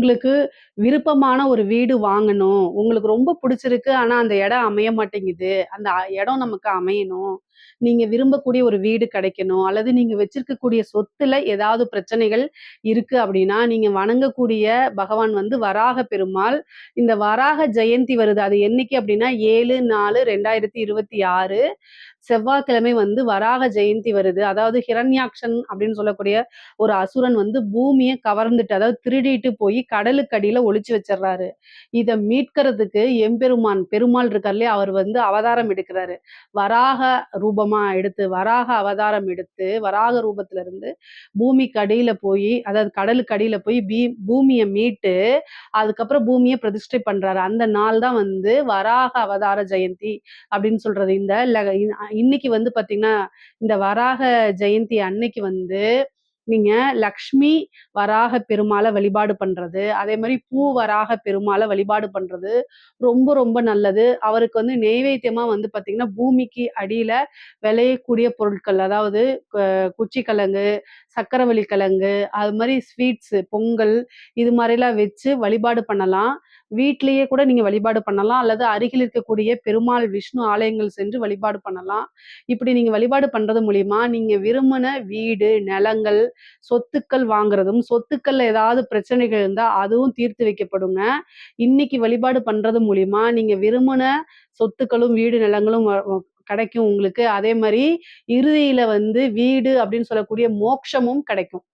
உங்களுக்கு விருப்பமான ஒரு வீடு வாங்கணும். உங்களுக்கு ரொம்ப புடிச்சிருக்கு. ஆனா, அந்த இடம் அமைய மாட்டேங்குது. அந்த இடம் நமக்கு அமையணும். நீங்க விரும்பக்கூடிய ஒரு வீடு கிடைக்கணும். அல்லது நீங்க வச்சிருக்கக்கூடிய சொத்துல ஏதாவது பிரச்சனைகள் இருக்கு அப்படின்னா, நீங்க வணங்கக்கூடிய பகவான் வந்து வராக பெருமாள். இந்த வராக ஜெயந்தி வருது. அது என்னைக்கு அப்படின்னா 7/4/2026 செவ்வாய்க்கிழமை வந்து வராக ஜெயந்தி வருது. அதாவது ஹிரண்யாக்ஷன் அப்படின்னு சொல்லக்கூடிய ஒரு அசுரன் வந்து பூமிய கவர்ந்துட்டு, அதாவது திருடிட்டு போய் கடலுக்கு அடியில ஒளிச்சு வச்சுடுறாரு. இத மீட்கிறதுக்கு எம்பெருமான், பெருமாள் இருக்கார் இல்லையா? அவர் வந்து அவதாரம் எடுக்கிறாரு. வராக ரூபமா எடுத்து, வராக அவதாரம் எடுத்து, வராக ரூபத்துல இருந்து பூமிக்கு அடியில போயி, அதாவது கடலுக்கு அடியில போய் பூமிய மீட்டு, அதுக்கப்புறம் பூமிய பிரதிஷ்டை பண்றாரு. அந்த நாள் தான் வந்து வராக அவதார ஜெயந்தி அப்படின்னு சொல்றது. இந்த இன்னைக்கு வந்து பாத்தீங்கன்னா, இந்த வராக ஜெயந்தி அன்னைக்கு வந்து நீங்க லக்ஷ்மி வராக பெருமாள வழிபாடு பண்றது, அதே மாரி பூ வராக பெருமாள வழிபாடு பண்றது ரொம்ப ரொம்ப நல்லது. அவருக்கு வந்து நெய்வேத்தியமா வந்து பாத்தீங்கன்னா, பூமிக்கு அடியில விளையக்கூடிய பொருட்கள், அதாவது குச்சிக்கிழங்கு, சர்க்கரைவள்ளி கிழங்கு, அது மாரி ஸ்வீட்ஸ், பொங்கல் இது மாரிலாம் வச்சு வழிபாடு பண்ணலாம். வீட்டிலேயே கூட நீங்க வழிபாடு பண்ணலாம். அல்லது அருகில் இருக்கக்கூடிய பெருமாள், விஷ்ணு ஆலயங்கள் சென்று வழிபாடு பண்ணலாம். இப்படி நீங்க வழிபாடு பண்றது மூலியமா, நீங்க விரும்பின வீடு, நிலங்கள், சொத்துக்கள் வாங்குறதும், சொத்துக்கள்ல ஏதாவது பிரச்சனைகள் இருந்தா அதுவும் தீர்த்து வைக்கப்படுங்க. இன்னைக்கு வழிபாடு பண்றது மூலியமா, நீங்க விரும்பின சொத்துக்களும், வீடு, நிலங்களும் கிடைக்கும் உங்களுக்கு. அதே மாரி இறுதியில வந்து வீடு அப்படின்னு சொல்லக்கூடிய மோட்சமும் கிடைக்கும்.